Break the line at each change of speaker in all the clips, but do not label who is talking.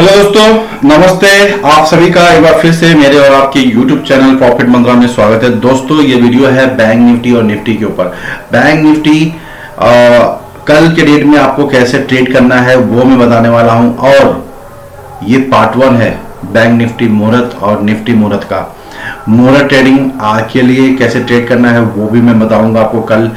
Hello दोस्तों, नमस्ते। आप सभी का एक बार फिर से मेरे और आपके YouTube चैनल प्रॉफिट मंत्रा में स्वागत है। दोस्तों, ये वीडियो है बैंक निफ्टी और निफ्टी के ऊपर। बैंक निफ्टी कल के डेट में आपको कैसे ट्रेड करना है वो मैं बताने वाला हूं, और ये पार्ट 1 है बैंक निफ्टी मुहूर्त और निफ्टी मुहूर्त का। मुहूर्त ट्रेडिंग के लिए कैसे ट्रेड करना है वो भी मैं बताऊंगा आपको कल।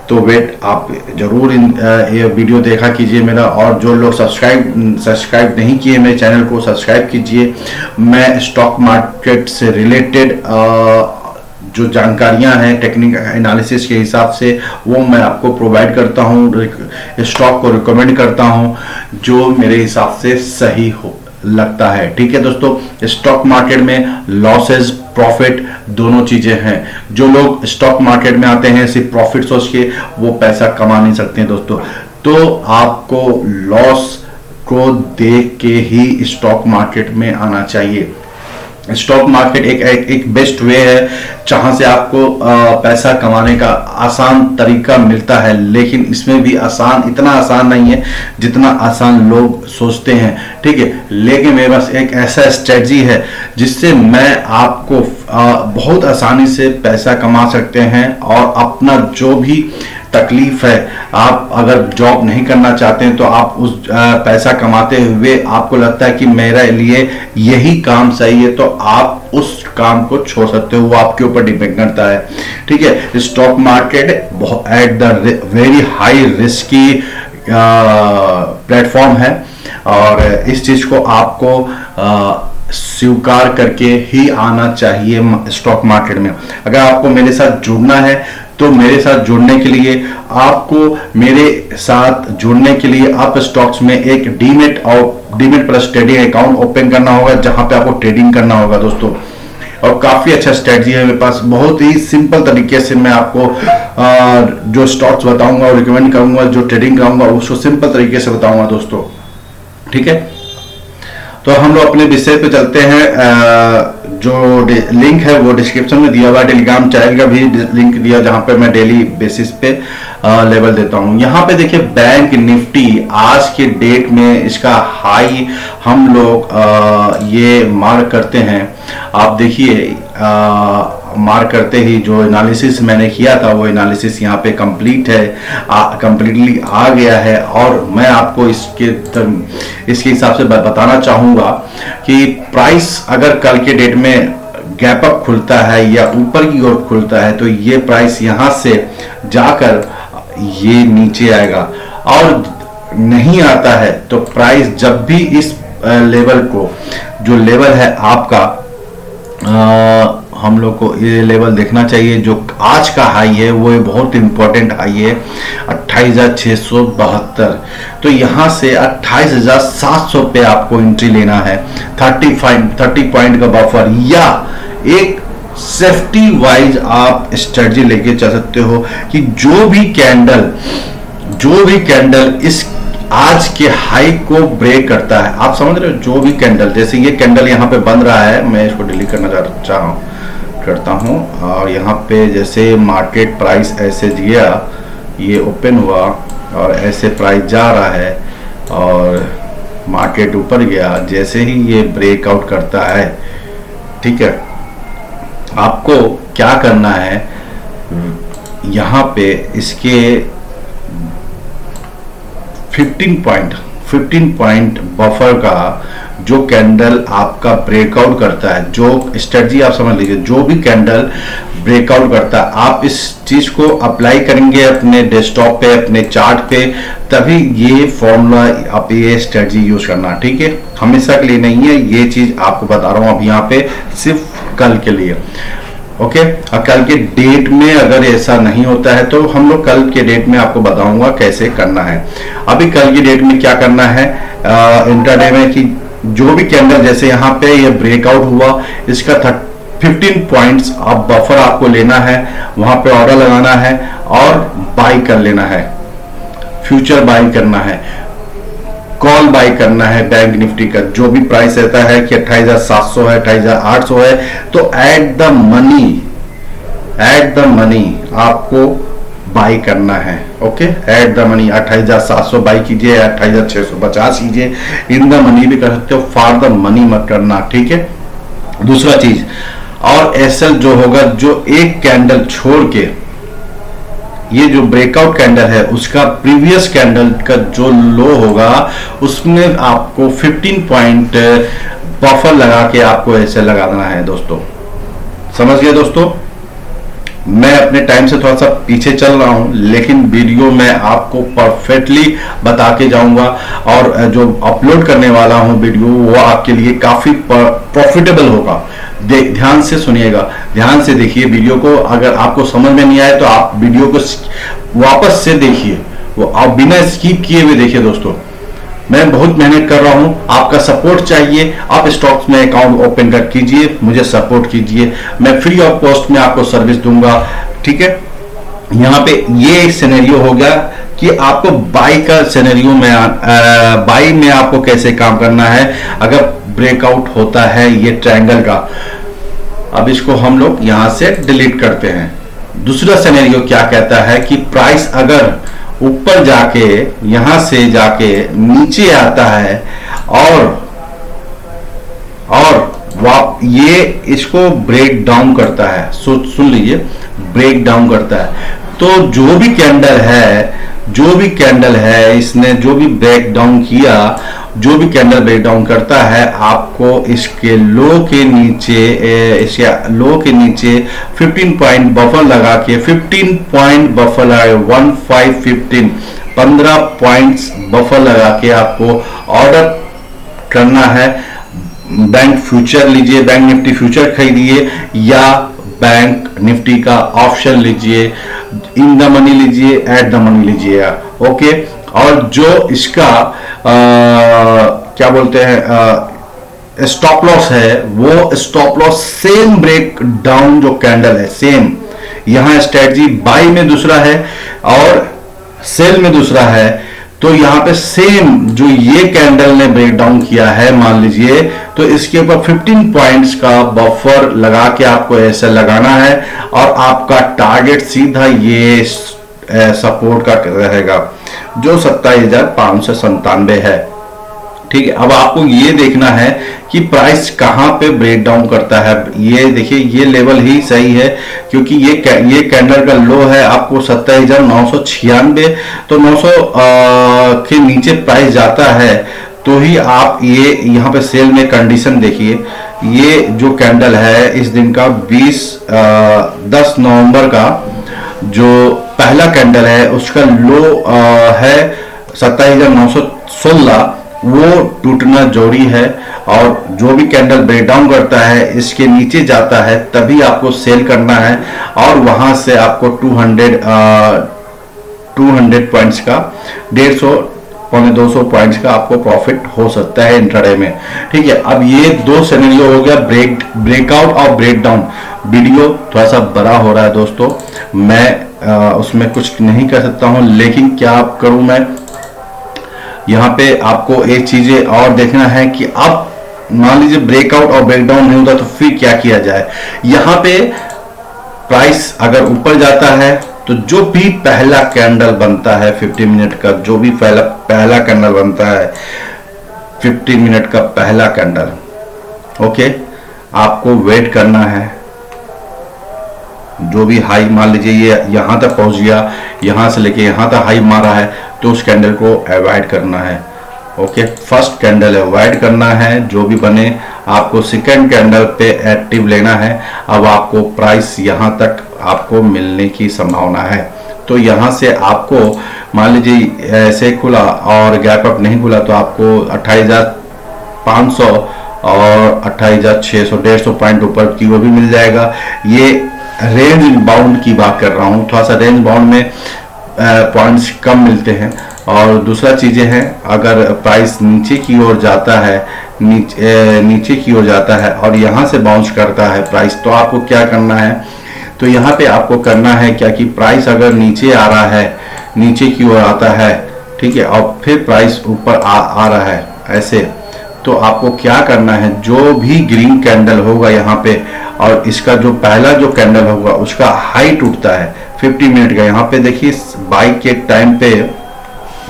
तो वेट, आप जरूर ये वीडियो देखा कीजिए मेरा, और जो लोग सब्सक्राइब नहीं किए मेरे चैनल को सब्सक्राइब कीजिए। मैं स्टॉक मार्केट से रिलेटेड जो जानकारियां हैं टेक्निकल एनालिसिस के हिसाब से वो मैं आपको प्रोवाइड करता हूं, स्टॉक को रिकमेंड करता हूं जो मेरे हिसाब से सही हो लगता है। ठीक है दोस्तों, स्टॉक मार्केट में लॉसेस प्रॉफिट दोनों चीजें हैं। जो लोग स्टॉक मार्केट में आते हैं सिर्फ प्रॉफिट सोच के, वो पैसा कमा नहीं सकते हैं दोस्तों। तो आपको लॉस को देख के ही स्टॉक मार्केट में आना चाहिए। स्टॉक मार्केट एक बेस्ट वे है जहां से आपको पैसा कमाने का आसान तरीका मिलता है, लेकिन इसमें भी इतना आसान नहीं है जितना आसान लोग सोचते हैं। ठीक है, लेकिन मेरे पास एक ऐसा स्ट्रेटजी है जिससे मैं आपको बहुत आसानी से पैसा कमा सकते हैं, और अपना जो भी तकलीफ है, आप अगर जॉब नहीं करना चाहते हैं तो आप उस पैसा कमाते हुए आपको लगता है कि मेरे लिए यही काम सही है, तो आप उस काम को छोड़ सकते हो। वो आपके ऊपर डिपेंड करता है। ठीक है, stock market at the very high risky platform है, और इस चीज को आपको स्वीकार करके ही आना चाहिए स्टॉक मार्केट में। अगर आपको मेरे साथ जुड़ना है तो मेरे साथ जुड़ने के लिए आप स्टॉक्स में एक demat plus trading account open करना होगा, जहां पे आपको ट्रेडिंग करना होगा दोस्तों। और काफी अच्छा स्ट्रेटजी है मेरे पास। बहुत ही सिंपल तरीके से मैं आपको जो स्टॉक्स बताऊंगा और रिकमेंड करूंगा, जो ट्रेडिंग कराऊंगा उसको सिंपल तरीके से बताऊंगा दोस्तों। ठीक है, तो हम लोग अपने विषय पे चलते हैं। जो लिंक है वो डिस्क्रिप्शन में दिया हुआ है। टेलीग्राम चैनल का भी लिंक दिया, जहां पे मैं डेली बेसिस पे लेवल देता हूं। यहाँ पे देखिए, बैंक निफ्टी आज के डेट में इसका हाई हम लोग ये मार्क करते हैं। आप देखिए, मार्क करते ही जो एनालिसिस मैंने किया था वो एनालिसिस यहाँ पे कंप्लीट है, कंप्लीटली आ गया है। और मैं आपको इसके हिसाब से बताना चाहूंगा कि प्राइस अगर कल के डेट में गैप अप खुलता है या ऊपर की ओर खुलता है, तो ये प्राइस यहाँ से जाकर ये नीचे आएगा, और नहीं आता है तो प्राइस जब भी इस लेवल को, जो लेवल है आपका, हम लोग को ये लेवल देखना चाहिए जो आज का हाई है, वो बहुत इंपॉर्टेंट हाई है 28,672। तो यहाँ से 28,700 पे आपको एंट्री लेना है। 30 पॉइंट का बफर या एक सेफ्टी वाइज आप स्ट्रेटजी लेके चल सकते हो कि जो भी कैंडल इस आज के हाई को ब्रेक करता है, आप समझ रहे हो, जो भी कैंडल, जैसे ये कैंडल यहाँ पे बन रहा है, मैं इसको डिलीट करना करता हूँ, और यहाँ पे जैसे मार्केट प्राइस ऐसे दिया, ये ओपन हुआ और ऐसे प्राइस जा रहा है और मार्केट ऊपर गया, जैसे ही ये ब्रेकआउट करता है, ठीक है, आपको क्या करना है, यहाँ पे इसके 15 पॉइंट बफर का जो कैंडल आपका ब्रेकआउट करता है, जो स्ट्रेटजी आप समझ लीजिए, जो भी कैंडल ब्रेकआउट करता है, आप इस चीज को अप्लाई करेंगे अपने डेस्कटॉप पे, अपने चार्ट पे, तभी ये फॉर्मूला, आप ये स्ट्रेटजी यूज करना। ठीक है, हमेशा के लिए नहीं है, ये चीज आपको बता रहा हूं अब यहाँ पे सिर्फ कल के लिए। ओके, और कल के डेट में अगर ऐसा नहीं होता है तो हम लोग कल के डेट में आपको बताऊंगा कैसे करना है। अभी कल की डेट में क्या करना है इंट्राडे में, कि जो भी कैंडल, जैसे यहाँ पे ये ब्रेकआउट हुआ, इसका 15 पॉइंट्स आप बफर आपको लेना है, वहां पे ऑर्डर लगाना है और बाई कर लेना है, फ्यूचर बाई करना है, कॉल बाई करना है। बैंक निफ्टी का जो भी प्राइस रहता है कि 28,700 है, 28,800 है, तो एट द मनी आपको बाई करना है। Okay, at the money 28,700 by कीजिए, 28,650 कीजिए, इन द मनी भी कर सकते हो, फॉर द मनी मत करना, ठीक है। दूसरा चीज, और एसएल जो होगा, जो एक कैंडल छोड़ के ये जो ब्रेकआउट कैंडल है उसका प्रीवियस कैंडल का जो लो होगा उसमें आपको 15 पॉइंट बफर लगा के आपको ऐसे लगा देना है दोस्तों। समझ गए दोस्तों? मैं अपने टाइम से थोड़ा सा पीछे चल रहा हूं, लेकिन वीडियो मैं आपको परफेक्टली बता के जाऊंगा, और जो अपलोड करने वाला हूं वीडियो वो आपके लिए काफी प्रॉफिटेबल होगा। ध्यान से सुनिएगा, ध्यान से देखिए वीडियो को। अगर आपको समझ में नहीं आए तो आप वीडियो को वापस से देखिए, वो आप बिना स्किप किए हुए देखिए दोस्तों। मैं बहुत मेहनत कर रहा हूं, आपका सपोर्ट चाहिए। आप स्टॉक्स में अकाउंट ओपन कर कीजिए, मुझे सपोर्ट कीजिए, मैं फ्री ऑफ कॉस्ट में आपको सर्विस दूंगा, ठीक है। यहाँ पे ये सिनेरियो हो गया कि आपको बाई का सिनेरियो में बाई में आपको कैसे काम करना है अगर ब्रेकआउट होता है ये ट्रायंगल का। अब इसको हम लोग यहां से डिलीट करते हैं। दूसरा सिनेरियो क्या कहता है कि प्राइस अगर ऊपर जाके यहां से जाके नीचे आता है और ये इसको ब्रेक डाउन करता है, सुन लीजिए, ब्रेक डाउन करता है, तो जो भी कैंडल है इसने जो भी ब्रेक डाउन किया, जो भी कैंडल ब्रेक डाउन करता है, आपको इसके लो के नीचे 15 पॉइंट बफर लगा के 15 पॉइंट बफर लगा 15 पॉइंट्स बफर लगा के आपको ऑर्डर करना है। बैंक फ्यूचर लीजिए, बैंक निफ्टी फ्यूचर खरीदिए, या बैंक निफ्टी का ऑप्शन लीजिए, इन द मनी लीजिए, एट द मनी लीजिए, ओके। और जो इसका क्या बोलते हैं स्टॉप लॉस है, वो stop loss same break down जो कैंडल है, सेम यहां स्ट्रेटजी बाई में दूसरा है और सेल में दूसरा है, तो यहां पे सेम जो ये कैंडल ने ब्रेक डाउन किया है मान लीजिए, तो इसके ऊपर 15 पॉइंट्स का बफर लगा के आपको ऐसे लगाना है, और आपका टारगेट सीधा ये सपोर्ट का रहेगा जो 27,597 है, ठीक है। अब आपको ये देखना है कि प्राइस कहां पे ब्रेक डाउन करता है। ये देखिए, ये लेवल ही सही है क्योंकि ये कैंडल का लो है आपको 27,996, तो 900 के नीचे प्राइस जाता है तो ही आप ये यहाँ पे सेल में कंडीशन देखिए। ये जो कैंडल है इस दिन का 10 नवंबर का जो पहला कैंडल है उसका लो है 27,916, वो टूटना जरूरी है, और जो भी कैंडल ब्रेक डाउन करता है इसके नीचे जाता है तभी आपको सेल करना है, और वहां से आपको 200 पॉइंट्स का 150-200 पॉइंट्स का आपको प्रॉफिट हो सकता है इंट्राडे में, ठीक है। अब ये दो सिनेरियो हो गया, ब्रेकआउट और ब्रेक डाउन। वीडियो थोड़ा सा बड़ा हो रहा है दोस्तों, मैं उसमें कुछ नहीं कर सकता हूं, लेकिन क्या करूं मैं, यहाँ पे आपको एक चीजें और देखना है कि अब मान लीजिए ब्रेकआउट और ब्रेकडाउन नहीं होता तो फिर क्या किया जाए। यहाँ पे प्राइस अगर ऊपर जाता है तो जो भी पहला कैंडल बनता है 15 मिनट का, जो भी पहला कैंडल बनता है 15 मिनट का पहला कैंडल, ओके, आपको वेट करना है। जो भी हाई मान लीजिए ये यहां तक पहुंच गया, यहां से लेके यहां तक हाई मारा है, तो उस कैंडल को अवॉइड करना है, ओके। फर्स्ट कैंडल अवॉइड करना है, जो भी बने आपको सेकंड कैंडल पे एक्टिव लेना है। अब आपको प्राइस यहां तक आपको मिलने की संभावना है, तो यहां से आपको मान लीजिए ऐसे खुला और गैप अप नहीं खुला तो आपको 28,500 और 28,600 150 पॉइंट ऊपर की वो भी मिल जाएगा। ये रेंज बाउंड की बात कर रहा हूं, थोड़ा सा रेंज बाउंड में पॉइंट्स कम मिलते हैं। और दूसरा चीजें हैं, अगर प्राइस नीचे की ओर जाता है, नीचे की ओर जाता है और यहां से बाउंस करता है प्राइस, तो आपको क्या करना है, तो यहाँ पे आपको करना है क्या कि प्राइस अगर नीचे आ रहा है, नीचे की ओर आता है, ठीक है, और फिर प्राइस ऊपर आ रहा है ऐसे, तो आपको क्या करना है, जो भी ग्रीन कैंडल होगा यहाँ पे और इसका जो पहला जो कैंडल होगा उसका हाई टूटता है 50 मिनट का। यहाँ पे देखिए बाई के टाइम पे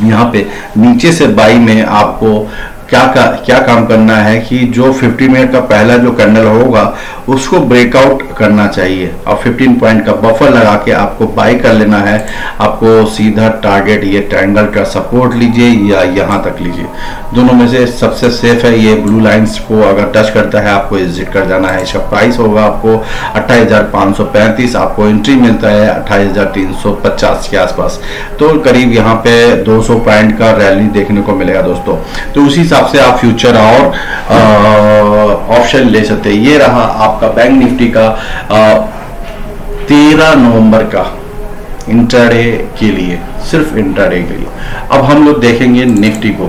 यहाँ पे नीचे से बाई में आपको क्या काम करना है कि जो 50 मिनट का पहला जो कैंडल होगा उसको ब्रेकआउट करना चाहिए और 15 पॉइंट का बफर लगा के आपको बाई कर लेना है। आपको सीधा टारगेट ये ट्रायंगल का सपोर्ट लीजिए या यहाँ तक लीजिए, दोनों में से सबसे सेफ है। ये ब्लू लाइंस को अगर टच करता है आपको एग्जिट कर जाना है। इसका प्राइस होगा आपको 28,535, आपको एंट्री मिलता है 28,350 के आसपास, तो करीब यहाँ पे 200 पॉइंट का रैली देखने को मिलेगा दोस्तों। तो उसी हिसाब से आप फ्यूचर और ऑप्शन ले सकते हैं। ये रहा आपका बैंक निफ्टी का 13 नवंबर का इंट्राडे के लिए, सिर्फ इंट्राडे के लिए। अब हम लोग देखेंगे निफ्टी को।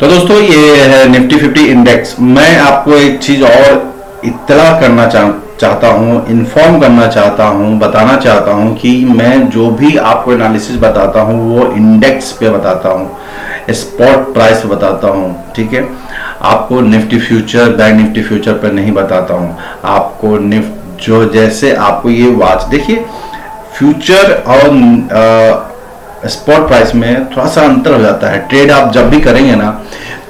तो दोस्तों ये है निफ्टी 50 इंडेक्स। मैं आपको एक चीज और इत्तला करना चाहता हूं, इन्फॉर्म करना चाहता हूं, बताना चाहता हूं कि मैं जो भी आपको एनालिसिस बताता हूं वो इंडेक्स पे बताता हूं, स्पॉट प्राइस पे बताता हूं, ठीक है। आपको Nifty future, bank Nifty future पर नहीं बताता हूं। आपको जो जैसे आपको ये वॉच देखिए, फ्यूचर और स्पॉट प्राइस में थोड़ा सा अंतर हो जाता है। ट्रेड आप जब भी करेंगे ना,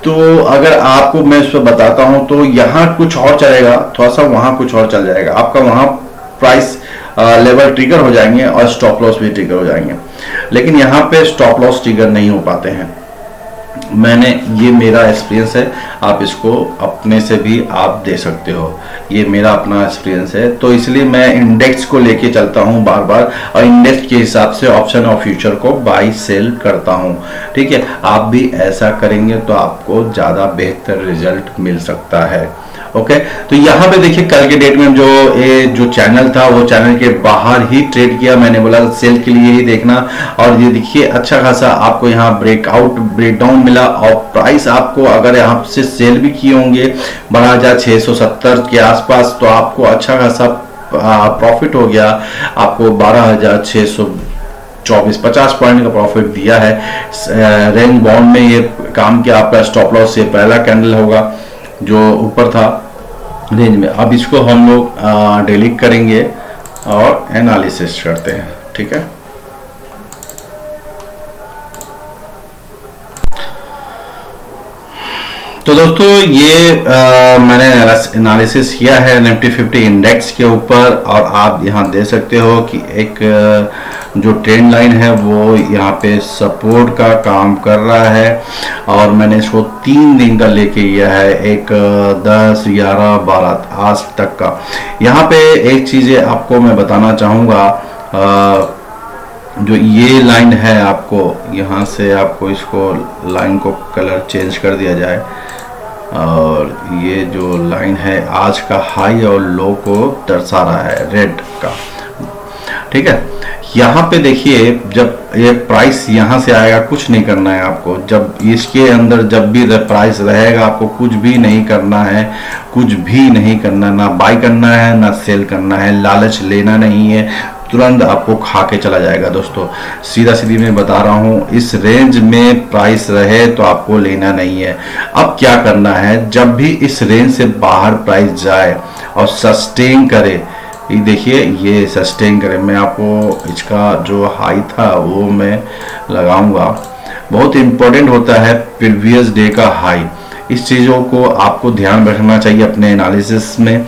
तो अगर आपको मैं इस पर बताता हूं तो यहाँ कुछ और चलेगा, थोड़ा सा वहां कुछ और चल जाएगा, आपका वहां प्राइस लेवल ट्रिगर हो जाएंगे और स्टॉप लॉस भी ट्रिगर हो जाएंगे। लेकिन यहाँ पे स्टॉप लॉस ट्रिगर नहीं हो पाते हैं। ये मेरा एक्सपीरियंस है, आप इसको अपने से भी आप दे सकते हो, ये मेरा अपना एक्सपीरियंस है। तो इसलिए मैं इंडेक्स को लेके चलता हूं बार बार, और इंडेक्स के हिसाब से ऑप्शन और फ्यूचर को बाई सेल करता हूं, ठीक है। आप भी ऐसा करेंगे तो आपको ज़्यादा बेहतर रिजल्ट मिल सकता है। ओके, तो यहाँ पे देखिए कल के डेट में जो चैनल था वो चैनल के बाहर ही ट्रेड किया। मैंने बोला सेल के लिए ही देखना, और ये देखिए अच्छा खासा आपको यहाँ ब्रेकडाउन मिला, और प्राइस आपको अगर यहाँ से सेल भी किए होंगे 12,670 के आसपास, तो आपको अच्छा खासा प्रॉफिट हो गया। आपको 12,624 50 पॉइंट का प्रॉफिट दिया है। रेंज बाउंड में ये काम किया। आपका स्टॉप लॉस ये पहला कैंडल होगा जो ऊपर था रेंज में। अब इसको हम लोग डिलीट करेंगे और एनालिसिस करते हैं, ठीक है। तो दोस्तों ये मैंने एनालिसिस किया है निफ्टी 50 इंडेक्स के ऊपर, और आप यहाँ दे सकते हो कि एक जो ट्रेंड लाइन है वो यहाँ पे सपोर्ट का काम कर रहा है, और मैंने इसको 3 दिन का लेके गया है, एक 10, 11, 12 आज तक का। यहाँ पे एक चीज़ आपको मैं बताना चाहूँगा, जो ये लाइन है, आपको यहाँ से आपको इसको लाइन को कलर चेंज कर दिया जाए, और ये जो लाइन है आज का हाई और लो को दर्शा रहा है रेड का, ठीक है। यहाँ पे देखिए जब ये प्राइस यहाँ से आएगा, कुछ नहीं करना है आपको। जब इसके अंदर जब भी प्राइस रहेगा, आपको कुछ भी नहीं करना है, कुछ भी नहीं करना, ना बाय करना है ना सेल करना है, लालच लेना नहीं है, तुरंत आपको खा के चला जाएगा दोस्तों। सीधा सीधी मैं बता रहा हूँ, इस रेंज में प्राइस रहे तो आपको लेना नहीं है। अब क्या करना है, जब भी इस रेंज से बाहर प्राइस जाए और सस्टेन करे, ये देखिए ये सस्टेन करे, मैं आपको इसका जो हाई था वो मैं लगाऊंगा। बहुत इंपॉर्टेंट होता है प्रीवियस डे का हाई, इस चीज़ों को आपको ध्यान रखना चाहिए अपने एनालिसिस में,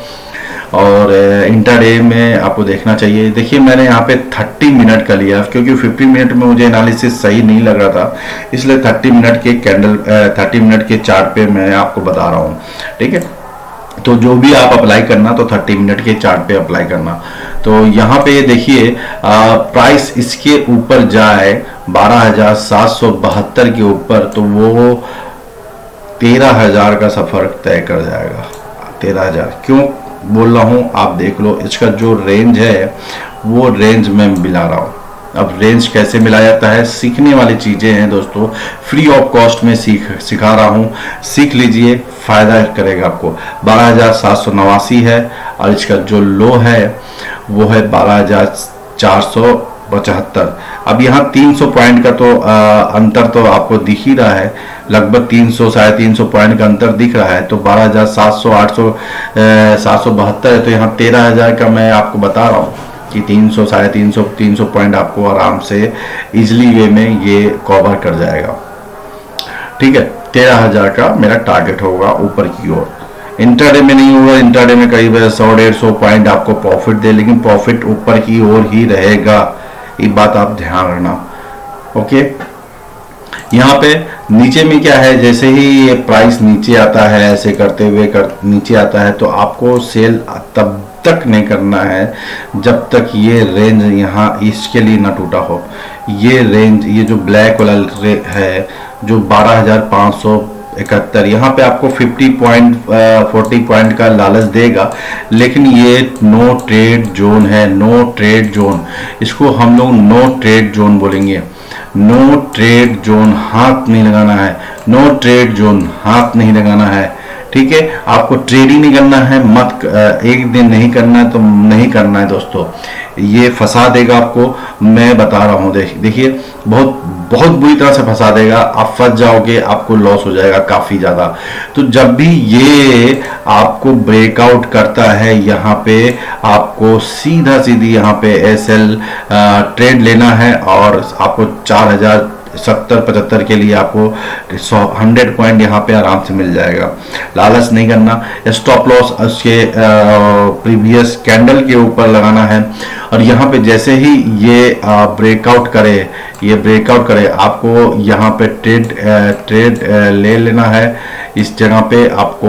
और इंटरडे में आपको देखना चाहिए। देखिए मैंने यहाँ पे 30 मिनट का लिया, क्योंकि 50 मिनट में मुझे एनालिसिस सही नहीं लग रहा था, इसलिए 30 मिनट के 30 मिनट के चार्ट पे मैं आपको बता रहा हूँ, ठीक है। तो जो भी आप अप्लाई करना तो 30 मिनट के चार्ट पे अप्लाई करना। तो यहाँ पे देखिए प्राइस इसके ऊपर जाए 12,772 के ऊपर, तो वो 13,000 का सफर तय कर जाएगा। 13,000 क्यों बोल रहा हूँ आप देख लो, इसका जो रेंज है वो रेंज में मिला रहा हूँ। अब रेंज कैसे मिला जाता है, सीखने वाली चीज़ें हैं दोस्तों, फ्री ऑफ कॉस्ट में सिखा रहा हूँ, सीख लीजिए, फ़ायदा करेगा आपको। 12,789 है, और इसका जो लो है वो है 12,475। अब यहाँ 300 पॉइंट का तो अंतर तो आपको दिख ही रहा है, लगभग 300 साढ़े 300 पॉइंट का अंतर दिख रहा है। तो 12,700 800 772 है, तो यहाँ 13,000 का मैं आपको बता रहा हूँ कि 300 साढ़े 300 पॉइंट आपको आराम से इजिली वे में ये कवर कर जाएगा। ठीक है, 13,000 का मेरा टारगेट होगा ऊपर की ओर। इंट्राडे में नहीं होगा, इंट्राडे में करीब 100-150 पॉइंट आपको प्रॉफिट दे, लेकिन प्रॉफिट ऊपर की ओर ही रहेगा, ये बात आप ध्यान रखना। ओके, यहाँ पे नीचे में क्या है, जैसे ही ये प्राइस नीचे आता है, ऐसे करते हुए नीचे आता है, तो आपको सेल तब तक नहीं करना है जब तक ये रेंज यहाँ इसके लिए ना टूटा हो। ये रेंज, ये जो ब्लैक वाला है जो 12,571, यहाँ पे आपको 40 पॉइंट का लालच देगा, लेकिन ये नो ट्रेड जोन है। नो ट्रेड जोन, इसको हम लोग नो ट्रेड जोन बोलेंगे। नो ट्रेड जोन, हाथ नहीं लगाना है। नो ट्रेड जोन, हाथ नहीं लगाना है। ठीक है, आपको ट्रेडिंग नहीं करना है, मत एक दिन नहीं करना है तो नहीं करना है दोस्तों, ये फंसा देगा आपको। मैं बता रहा हूँ, देखिए बहुत बहुत बुरी तरह से फंसा देगा, आप फंस जाओगे, आपको लॉस हो जाएगा काफी ज्यादा। तो जब भी ये आपको ब्रेकआउट करता है, यहाँ पे आपको सीधा सीधी यहाँ पे एसएल ट्रेड लेना है, और आपको 4,070-75 के लिए आपको 100 पॉइंट यहाँ पे आराम से मिल जाएगा। लालच नहीं करना। स्टॉप लॉस उसके प्रीवियस कैंडल के ऊपर लगाना है, और यहाँ पे जैसे ही ये ब्रेकआउट करे आपको यहाँ पे ट्रेड ले लेना है। इस जगह पे आपको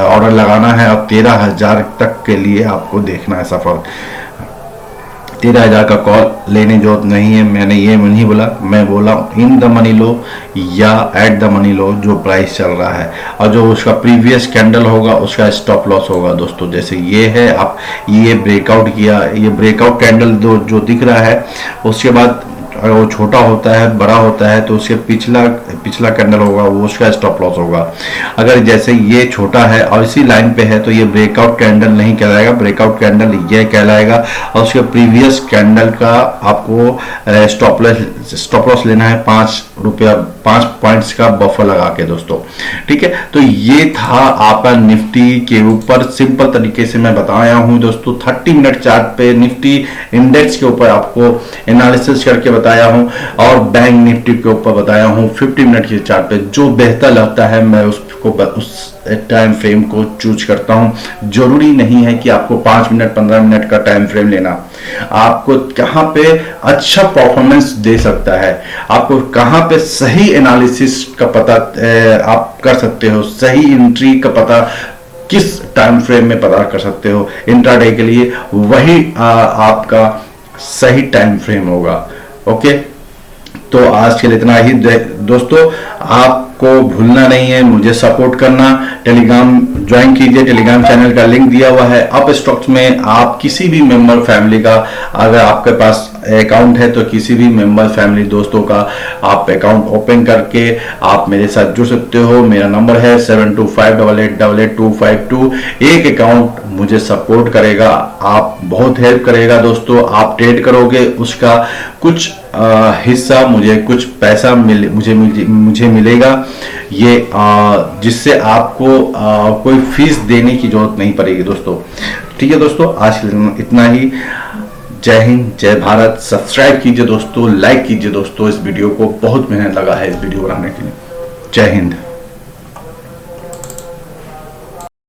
ऑर्डर लगाना है, और 13,000 तक के लिए आपको देखना है सफर। 13,000 का कॉल लेने की जरूरत नहीं है, मैंने ये नहीं बोला, मैं बोला इन द मनी लो या एट द मनी लो, जो प्राइस चल रहा है, और जो उसका प्रीवियस कैंडल होगा उसका स्टॉप लॉस होगा दोस्तों। जैसे ये है, आप ये ब्रेकआउट किया, ये ब्रेकआउट कैंडल जो दिख रहा है, उसके बाद अगर वो छोटा होता है, बड़ा होता है, तो उसके पिछला कैंडल होगा, वो उसका स्टॉप लॉस होगा। अगर जैसे ये छोटा है और इसी लाइन पे है, तो ये ब्रेकआउट कैंडल नहीं कहलाएगा, ब्रेकआउट कैंडल ये कहलाएगा, और उसके प्रीवियस कैंडल का आपको स्टॉप लॉस लेना है ₹5 पॉइंट्स का बफर लगा के दोस्तों। ठीक है, तो ये था आपका निफ्टी के ऊपर सिंपल तरीके से मैं बताया हूं दोस्तों। 30 मिनट चार्ट पे निफ्टी इंडेक्स के ऊपर आपको एनालिसिस करके बताया हूं, और बैंक निफ्टी के ऊपर बताया हूं 50 मिनट के चार्ट पे। जो बेहतर लगता है मैं उसको उस टाइम फ्रेम को चूज करता हूं। जरूरी नहीं है कि आपको 5 मिनट 15 मिनट का टाइम फ्रेम लेना, आपको कहां पे अच्छा परफॉर्मेंस दे सकता है, आपको कहां पे सही एनालिसिस का पता आप कर सकते हो, सही एंट्री का पता किस टाइम फ्रेम में पता कर सकते हो इंट्राडे के लिए, वही आपका सही टाइम फ्रेम होगा। ओके, तो आज के लिए इतना ही दोस्तों। आपको भूलना नहीं है मुझे सपोर्ट करना, टेलीग्राम ज्वाइन कीजिए, टेलीग्राम चैनल का लिंक दिया हुआ है। अप स्टॉक्स में आप किसी भी मेंबर फैमिली का, अगर आपके पास अकाउंट है तो किसी भी मेंबर फैमिली दोस्तों का आप अकाउंट ओपन करके आप मेरे साथ जुड़ सकते हो। मेरा नंबर है 7258888252। एक अकाउंट मुझे सपोर्ट करेगा, आप बहुत हेल्प करेगा दोस्तों। आप ट्रेड करोगे, उसका कुछ हिस्सा मुझे, कुछ पैसा मुझे मिलेगा, ये जिससे आपको कोई फीस देने की जरूरत नहीं पड़ेगी दोस्तों। ठीक है दोस्तों, आज के लिए इतना ही। जय हिंद, जय भारत। सब्सक्राइब कीजिए दोस्तों, लाइक कीजिए दोस्तों। इस वीडियो को बहुत मेहनत लगा है इस वीडियो बनाने के लिए। जय हिंद।